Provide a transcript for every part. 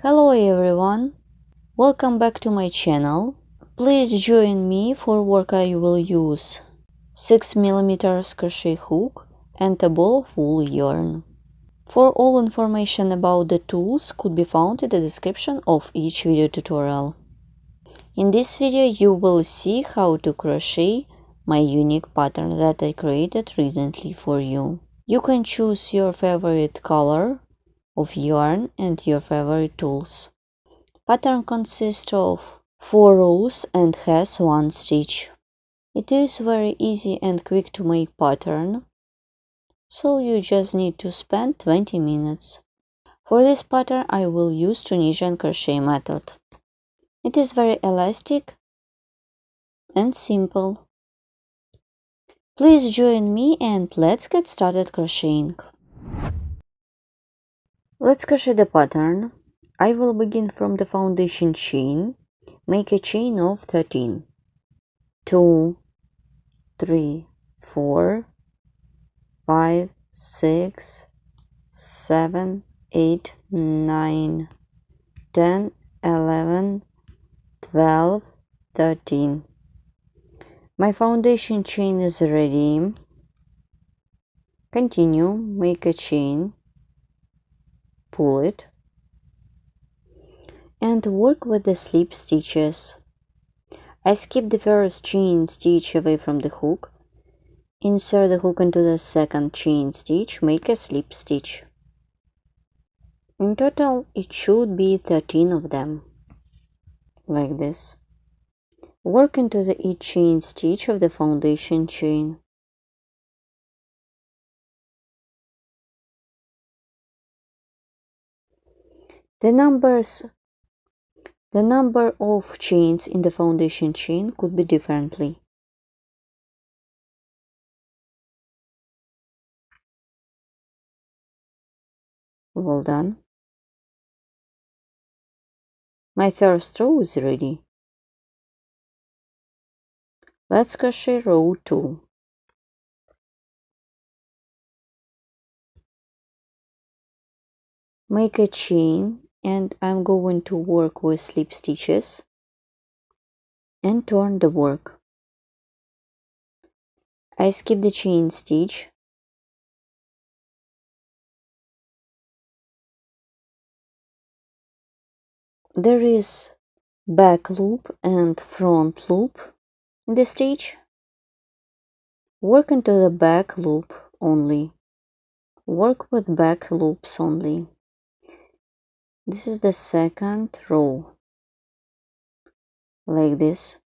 Hello everyone, welcome back to my channel. Please join me for work. I will use 6mm crochet hook and a ball of wool yarn. For all information about the tools could be found in the description of each video tutorial. In this video you will see how to crochet my unique pattern that I created recently for you. You can choose your favorite color of yarn and your favorite tools. Pattern consists of 4 rows and has 1 stitch. It is very easy and quick to make pattern, so you just need to spend 20 minutes. For this pattern I will use Tunisian crochet method. It is very elastic and simple. Please join me and let's get started crocheting. Let's crochet the pattern. I will begin from the foundation chain. Make a chain of 13. 2, 3, 4, 5, 6, 7, 8, 9, 10, 11, 12, 13. My foundation chain is ready. Continue, make a chain, pull it, and work with the slip stitches. I skip the first chain stitch away from the hook. Insert the hook into the second chain stitch, make a slip stitch. In total it should be 13 of them, like this. Work into each chain stitch of the foundation chain. The number of chains in the foundation chain could be differently. Well done. My first row is ready. Let's crochet row 2. Make a chain, and I'm going to work with slip stitches and turn the work. I skip the chain stitch. There is back loop and front loop in the stitch. Work into the back loop only. Work with back loops only. This is the second row, like this.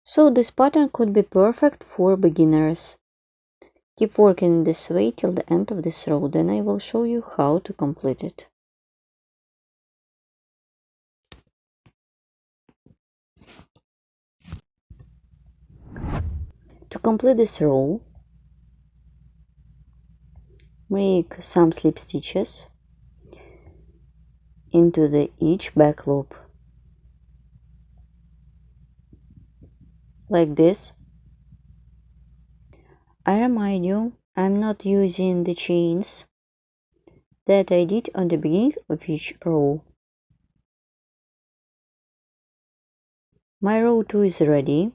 So this pattern could be perfect for beginners. Keep working this way till the end of this row, then I will show you how to complete it. To complete this row, make some slip stitches into each back loop, like this. I remind you, I'm not using the chains that I did on the beginning of each row. My row 2 is ready.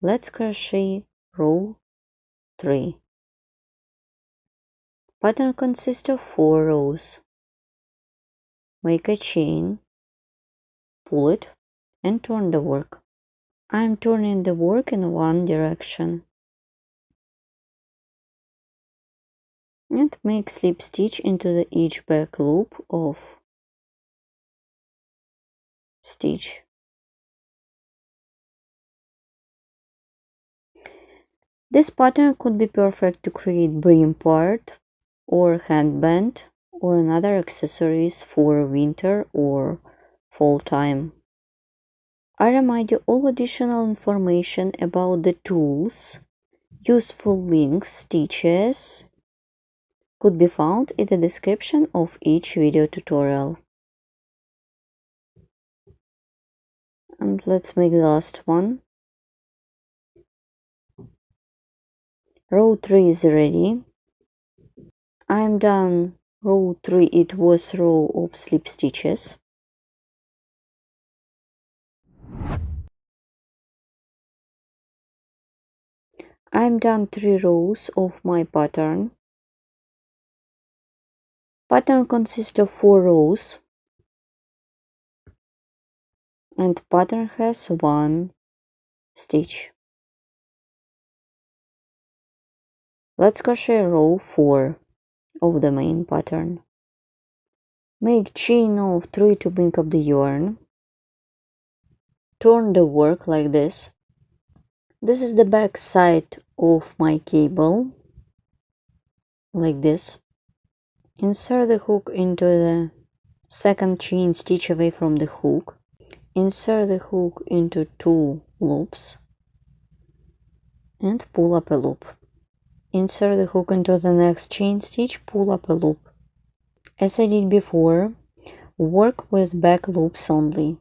Let's crochet row 3. Pattern consists of 4 rows. Make a chain, pull it, and turn the work. I'm turning the work in one direction. And make slip stitch into each back loop of stitch. This pattern could be perfect to create brim part or handband or another accessories for winter or fall time. I remind you all additional information about the tools, useful links, stitches could be found in the description of each video tutorial. And let's make the last one. Row 3 is ready. I'm done row 3. It was row of slip stitches. I'm done 3 rows of my pattern. Pattern consists of 4 rows and pattern has 1 stitch. Let's crochet row 4 of the main pattern. Make chain of 3 to bring up the yarn. Turn the work like this. This is the back side of my cable, like this. Insert the hook into the second chain stitch away from the hook. Insert the hook into 2 loops and pull up a loop. Insert the hook into the next chain stitch, pull up a loop. As I did before, work with back loops only.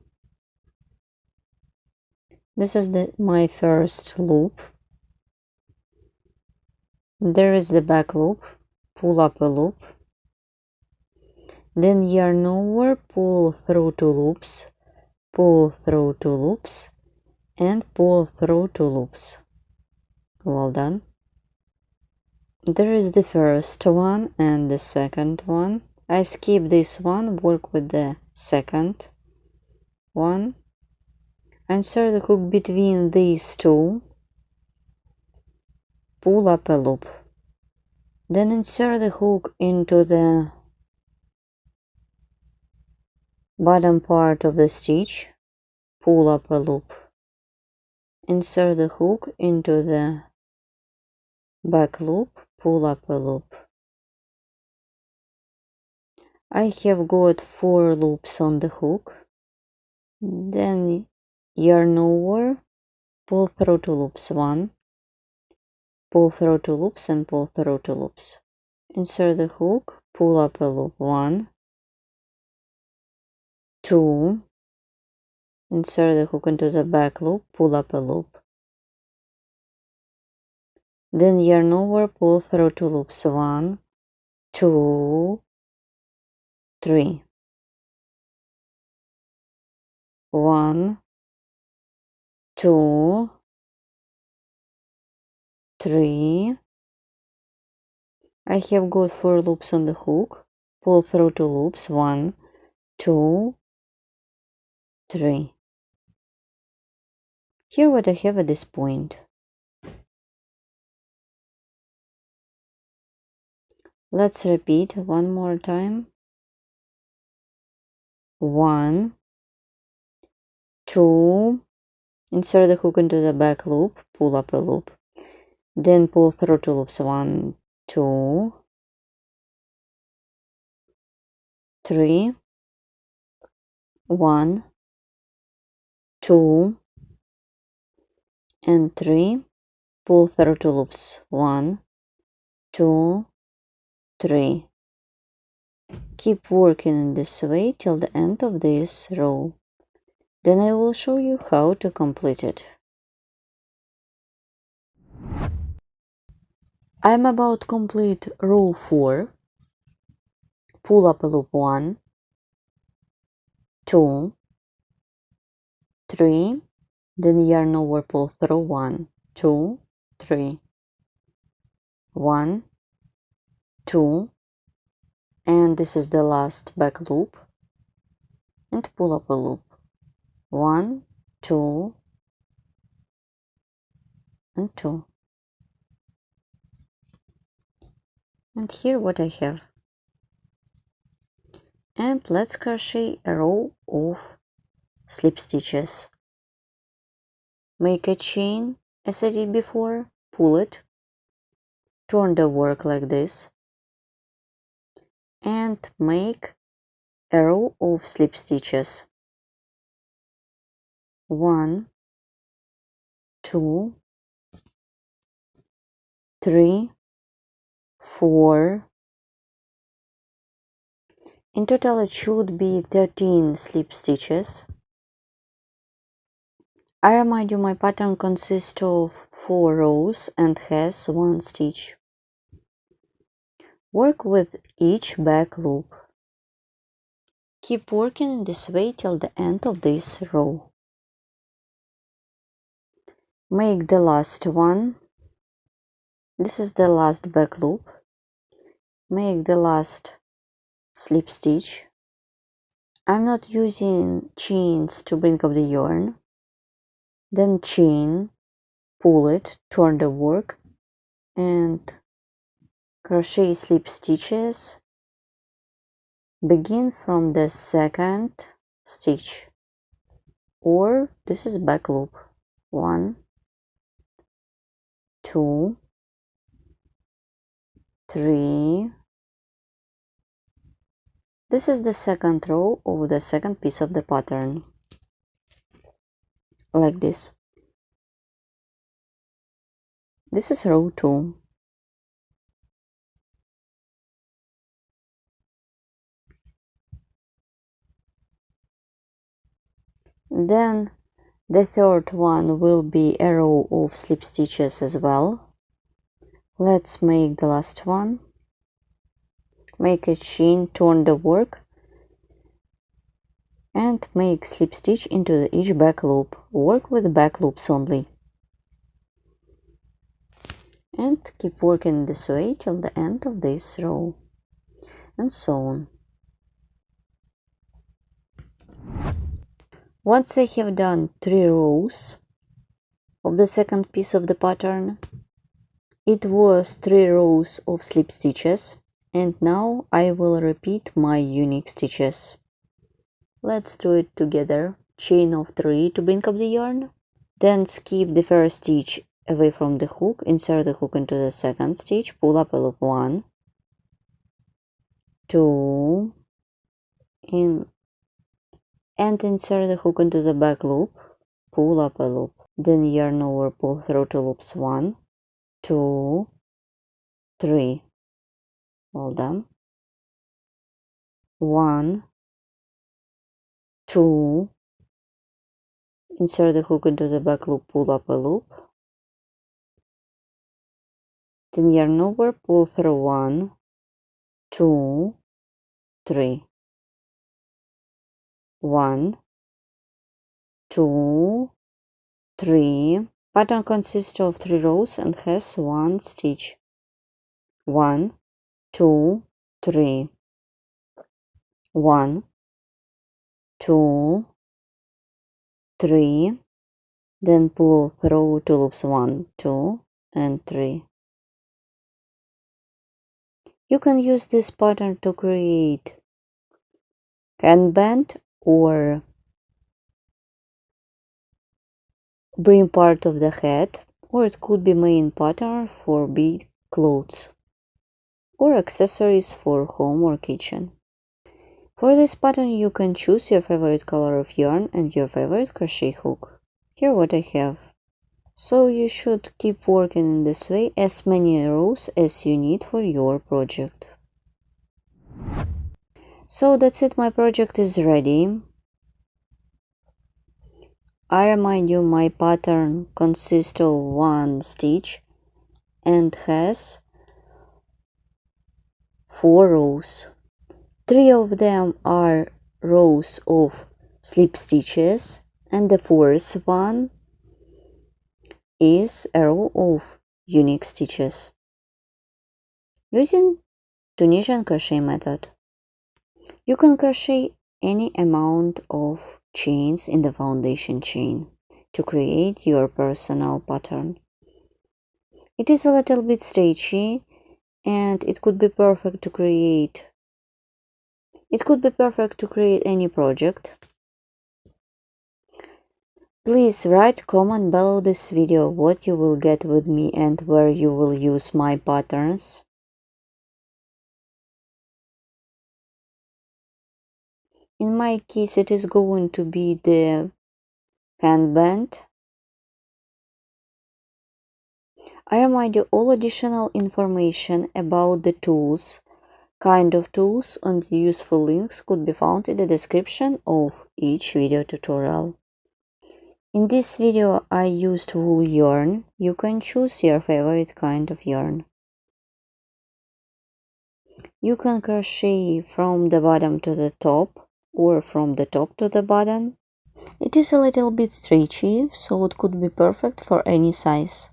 This is my first loop. There is the back loop, pull up a loop. Then yarn over, pull through 2 loops, pull through 2 loops, and pull through 2 loops. Well done. There is the first one and the second one. I skip this one, work with the second one. Insert the hook between these 2, pull up a loop. Then insert the hook into the bottom part of the stitch, pull up a loop. Insert the hook into the back loop, pull up a loop. I have got 4 loops on the hook. Then yarn over, pull through 2 loops, 1, pull through 2 loops and pull through 2 loops. Insert the hook, pull up a loop, 1, 2, insert the hook into the back loop, pull up a loop. Then yarn over, pull through 2 loops, 1, 2, 3. 1, 2, 3. I have got 4 loops on the hook, pull through 2 loops, 1, 2, 3. Here what I have at this point. Let's repeat one more time. 1, 2, insert the hook into the back loop, pull up a loop. Then pull through 2 loops, 1, 2, 3, 1, 2, and 3, pull through 2 loops, 1, 2, 3. Keep working in this way till the end of this row. Then I will show you how to complete it. I'm about to complete row 4. Pull up a loop, 1, 2, 3, then yarn over, pull through, 1, 2, 3, 1, 2, and this is the last back loop, and pull up a loop, 1, 2, and 2. And here what I have. And let's crochet a row of slip stitches. Make a chain as I did before, pull it, turn the work like this, and make a row of slip stitches. 1, 2, 3, 4. In total it should be 13 slip stitches. I remind you, my pattern consists of 4 rows and has 1 stitch. Work with each back loop. Keep working in this way till the end of this row. Make the last one. This is the last back loop. Make the last slip stitch. I'm not using chains to bring up the yarn. Then chain, pull it, turn the work, and crochet slip stitches. Begin from the second stitch, or this is back loop. 1, 2, 3. This is the second row of the second piece of the pattern, like this. This is row 2. Then the third one will be a row of slip stitches as well. Let's make the last one. Make a chain, turn the work, and make slip stitch into each back loop. Work with back loops only. And keep working this way till the end of this row, and so on. Once I have done 3 rows of the second piece of the pattern, it was 3 rows of slip stitches, and now I will repeat my unique stitches. Let's do it together. Chain of 3 to bring up the yarn, then skip the first stitch away from the hook, insert the hook into the second stitch, pull up a loop 1, 2, and insert the hook into the back loop, pull up a loop, then yarn over, pull through 2 loops 1, 2, 3. Well done. 1, 2, insert the hook into the back loop, pull up a loop, then yarn over, pull through 1, 2, 3. 1, 2, 3. Pattern consists of 3 rows and has 1 stitch. 1, 2, 3. 1, 2, 3. Then pull through 2 loops 1, 2, and 3. You can use this pattern to create handband or brim part of the head, or it could be main pattern for big clothes or accessories for home or kitchen. For this pattern you can choose your favorite color of yarn and your favorite crochet hook. Here what I have. So you should keep working in this way as many rows as you need for your project. So that's it, my project is ready. I remind you, my pattern consists of 1 stitch and has 4 rows. 3 of them are rows of slip stitches, and the 4th one is a row of unique stitches using Tunisian crochet method. You can crochet any amount of chains in the foundation chain to create your personal pattern. It is a little bit stretchy and it could be perfect to create any project. Please write comment below this video what you will get with me and where you will use my patterns. In my case it is going to be the handband. I remind you, all additional information about the tools, kind of tools, and useful links could be found in the description of each video tutorial. In this video I used wool yarn. You can choose your favorite kind of yarn. You can crochet from the bottom to the top or from the top to the bottom. It is a little bit stretchy, so it could be perfect for any size.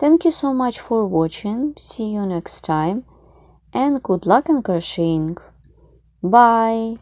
Thank you so much for watching. See you next time and good luck in crocheting. Bye!